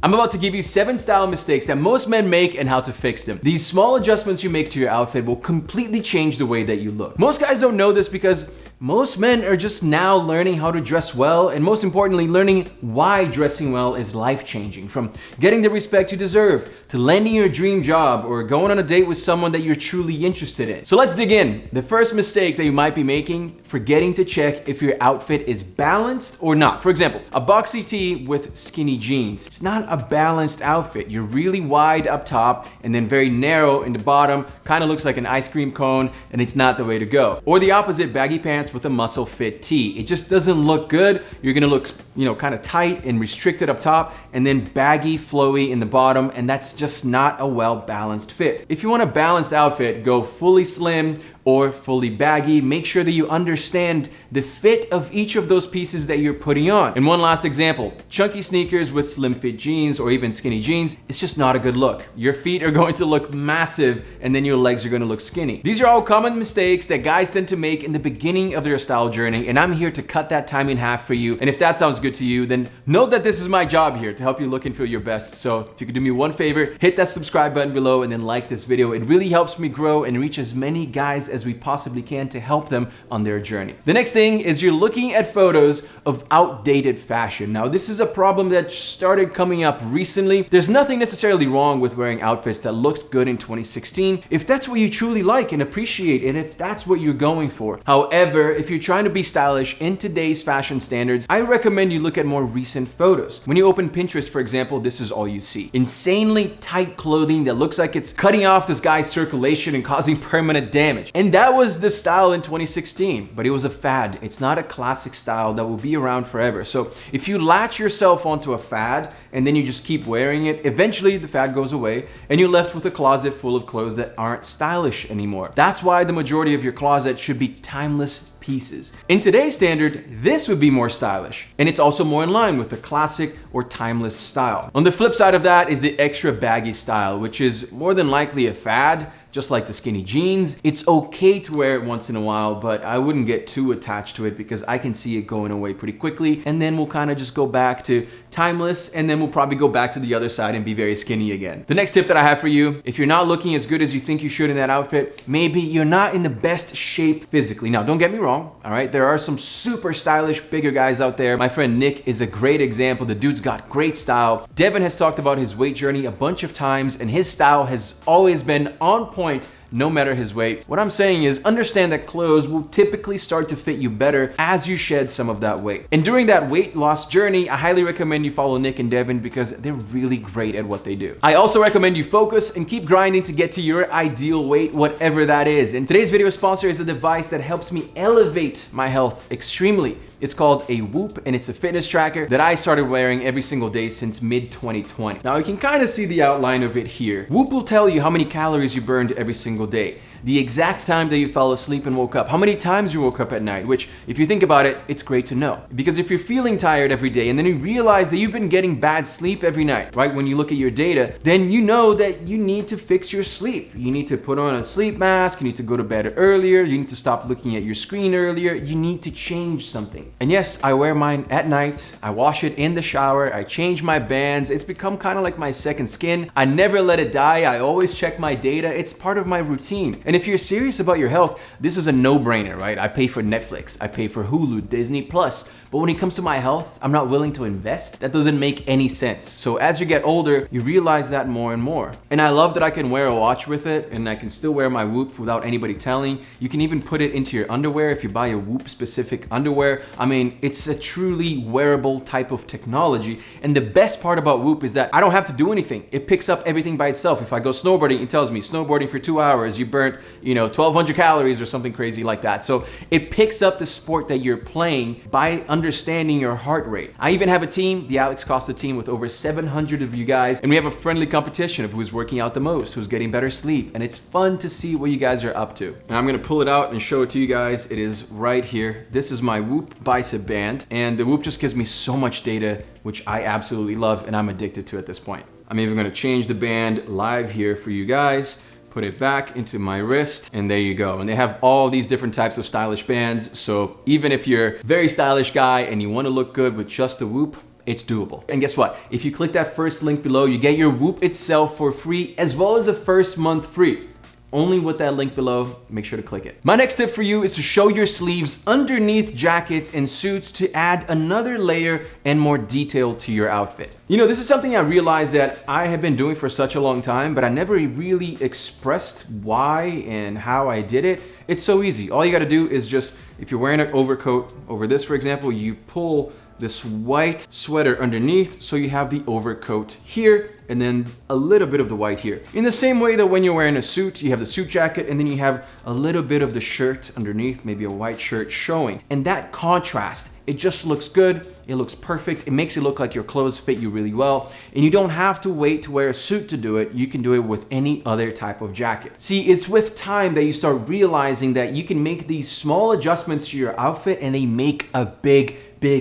I'm about to give you 7 style mistakes that most men make and how to fix them. These small adjustments you make to your outfit will completely change the way that you look. Most guys don't know this because most men are just now learning how to dress well, and most importantly, learning why dressing well is life-changing. From getting the respect you deserve, to landing your dream job, or going on a date with someone that you're truly interested in. So let's dig in. The first mistake that you might be making, forgetting to check if your outfit is balanced or not. For example, a boxy tee with skinny jeans. It's not a balanced outfit. You're really wide up top and then very narrow in the bottom, kind of looks like an ice cream cone, and it's not the way to go. Or the opposite, baggy pants with a muscle fit tee. It just doesn't look good. You're gonna look, kind of tight and restricted up top, and then baggy, flowy in the bottom, and that's just not a well-balanced fit. If you want a balanced outfit, go fully slim or fully baggy. Make sure that you understand the fit of each of those pieces that you're putting on. And one last example, chunky sneakers with slim fit jeans or even skinny jeans, it's just not a good look. Your feet are going to look massive and then your legs are going to look skinny. These are all common mistakes that guys tend to make in the beginning of their style journey, and I'm here to cut that time in half for you. And if that sounds good to you, then know that this is my job here to help you look and feel your best. So if you could do me one favor, hit that subscribe button below and then like this video. It really helps me grow and reach as many guys as we possibly can to help them on their journey. The next thing is you're looking at photos of outdated fashion. Now, this is a problem that started coming up recently. There's nothing necessarily wrong with wearing outfits that looked good in 2016 if that's what you truly like and appreciate, and if that's what you're going for. However, if you're trying to be stylish in today's fashion standards, I recommend you look at more recent photos. When you open Pinterest, for example, this is all you see. Insanely tight clothing that looks like it's cutting off this guy's circulation and causing permanent damage. And that was the style in 2016, but it was a fad. It's not a classic style that will be around forever. So if you latch yourself onto a fad and then you just keep wearing it, eventually the fad goes away and you're left with a closet full of clothes that aren't stylish anymore. That's why the majority of your closet should be timeless pieces. In today's standard, this would be more stylish, and it's also more in line with the classic or timeless style. On the flip side of that is the extra baggy style, which is more than likely a fad. Just like the skinny jeans, it's okay to wear it once in a while, but I wouldn't get too attached to it because I can see it going away pretty quickly, and then we'll kind of just go back to timeless, and then we'll probably go back to the other side and be very skinny again. The next tip that I have for you, if you're not looking as good as you think you should in that outfit, maybe you're not in the best shape physically. Now, don't get me wrong, all right? There are some super stylish, bigger guys out there. My friend Nick is a great example. The dude's got great style. Devin has talked about his weight journey a bunch of times, and his style has always been on point no matter his weight. What I'm saying is understand that clothes will typically start to fit you better as you shed some of that weight. And during that weight loss journey, I highly recommend you follow Nick and Devin because they're really great at what they do. I also recommend you focus and keep grinding to get to your ideal weight, whatever that is. And today's video sponsor is a device that helps me elevate my health extremely. It's called a Whoop, and it's a fitness tracker that I started wearing every single day since mid-2020. Now you can kind of see the outline of it here. Whoop will tell you how many calories you burned every single day, the exact time that you fell asleep and woke up, how many times you woke up at night, which if you think about it, it's great to know. Because if you're feeling tired every day and then you realize that you've been getting bad sleep every night, right? When you look at your data, then you know that you need to fix your sleep. You need to put on a sleep mask, you need to go to bed earlier, you need to stop looking at your screen earlier, you need to change something. And yes, I wear mine at night, I wash it in the shower, I change my bands, it's become kind of like my second skin. I never let it die, I always check my data, it's part of my routine. And if you're serious about your health, this is a no-brainer, right? I pay for Netflix, I pay for Hulu, Disney Plus, but when it comes to my health, I'm not willing to invest. That doesn't make any sense. So as you get older, you realize that more and more. And I love that I can wear a watch with it, and I can still wear my Whoop without anybody telling. You can even put it into your underwear if you buy a Whoop specific underwear. I mean, it's a truly wearable type of technology. And the best part about Whoop is that I don't have to do anything. It picks up everything by itself. If I go snowboarding, it tells me snowboarding for 2 hours, you burnt, 1,200 calories or something crazy like that. So it picks up the sport that you're playing by understanding your heart rate. I even have a team, the Costa team, with over 700 of you guys, and we have a friendly competition of who's working out the most, who's getting better sleep, and it's fun to see what you guys are up to. And I'm gonna pull it out and show it to you guys. It is right here. This is my Whoop bicep band, and the Whoop just gives me so much data, which I absolutely love and I'm addicted to at this point. I'm even gonna change the band live here for you guys. Put it back into my wrist, and there you go. And they have all these different types of stylish bands. So even if you're a very stylish guy and you want to look good with just a Whoop, it's doable. And guess what? If you click that first link below, you get your Whoop itself for free, as well as a first month free. Only with that link below, make sure to click it. My next tip for you is to show your sleeves underneath jackets and suits to add another layer and more detail to your outfit. You know, this is something I realized that I have been doing for such a long time, but I never really expressed why and how I did it. It's so easy. All you gotta do is just, if you're wearing an overcoat over this, for example, you pull this white sweater underneath so you have the overcoat here and then a little bit of the white here. In the same way that when you're wearing a suit, you have the suit jacket and then you have a little bit of the shirt underneath, maybe a white shirt showing. And that contrast, it just looks good. It looks perfect. It makes it look like your clothes fit you really well. And you don't have to wait to wear a suit to do it. You can do it with any other type of jacket. See, it's with time that you start realizing that you can make these small adjustments to your outfit and they make a big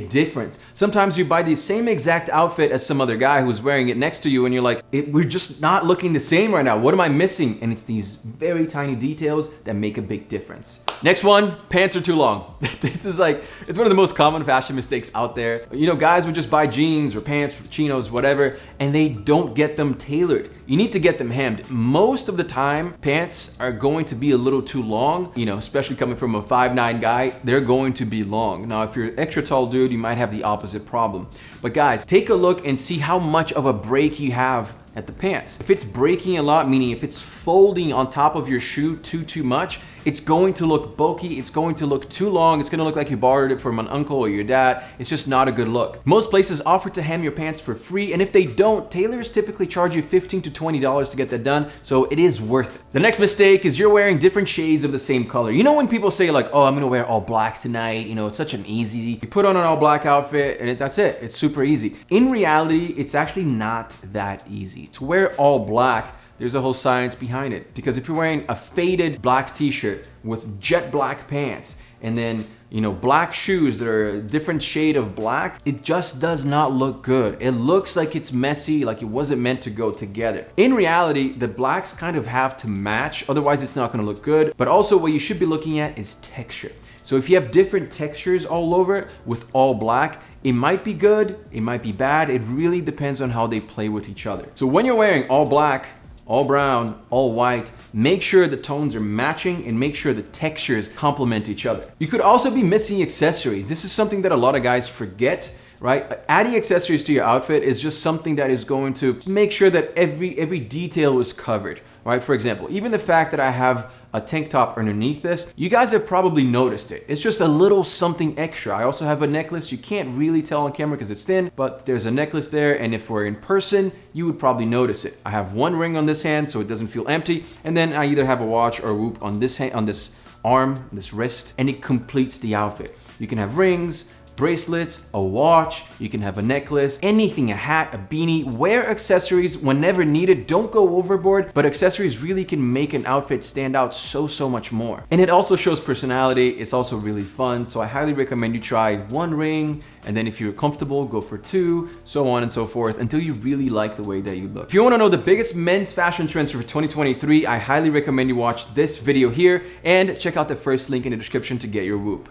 difference. Sometimes you buy the same exact outfit as some other guy who's wearing it next to you and you're like, we're just not looking the same right now. What am I missing? And it's these very tiny details that make a big difference. Next one, pants are too long. This is like, it's one of the most common fashion mistakes out there. You know, guys would just buy jeans or pants, or chinos, whatever, and they don't get them tailored. You need to get them hemmed. Most of the time, pants are going to be a little too long, you know, especially coming from a 5'9" guy, they're going to be long. Now, if you're an extra tall dude, you might have the opposite problem. But guys, take a look and see how much of a break you have at the pants. If it's breaking a lot, meaning if it's folding on top of your shoe too much, it's going to look bulky, it's going to look too long, it's gonna look like you borrowed it from an uncle or your dad. It's just not a good look. Most places offer to hem your pants for free, and if they don't, tailors typically charge you $15 to $20 to get that done, so it is worth it. The next mistake is you're wearing different shades of the same color. You know when people say like, oh, I'm gonna wear all black tonight, you know, it's such an easy, you put on an all black outfit and that's it, it's super easy. In reality, it's actually not that easy. To wear all black, there's a whole science behind it. Because if you're wearing a faded black t-shirt with jet black pants and then, you know, black shoes that are a different shade of black, it just does not look good. It looks like it's messy, like it wasn't meant to go together. In reality, the blacks kind of have to match, otherwise it's not gonna look good. But also what you should be looking at is texture. So if you have different textures all over with all black, it might be good, it might be bad. It really depends on how they play with each other. So when you're wearing all black, all brown, all white, make sure the tones are matching and make sure the textures complement each other. You could also be missing accessories. This is something that a lot of guys forget, right? Adding accessories to your outfit is just something that is going to make sure that every detail is covered, right? For example, even the fact that I have a tank top underneath this, you guys have probably noticed it. It's just a little something extra. I also have a necklace. You can't really tell on camera because it's thin, but there's a necklace there, and if we're in person, you would probably notice it. I have one ring on this hand so it doesn't feel empty, and then I either have a watch or a Whoop on this hand, on this arm, this wrist, and it completes the outfit. You can have rings, bracelets, a watch, you can have a necklace, anything, a hat, a beanie. Wear accessories whenever needed. Don't go overboard, but accessories really can make an outfit stand out so much more. And it also shows personality. It's also really fun. So I highly recommend you try one ring, and then if you're comfortable, go for two, so on and so forth, until you really like the way that you look. If you wanna know the biggest men's fashion trends for 2023, I highly recommend you watch this video here and check out the first link in the description to get your Whoop.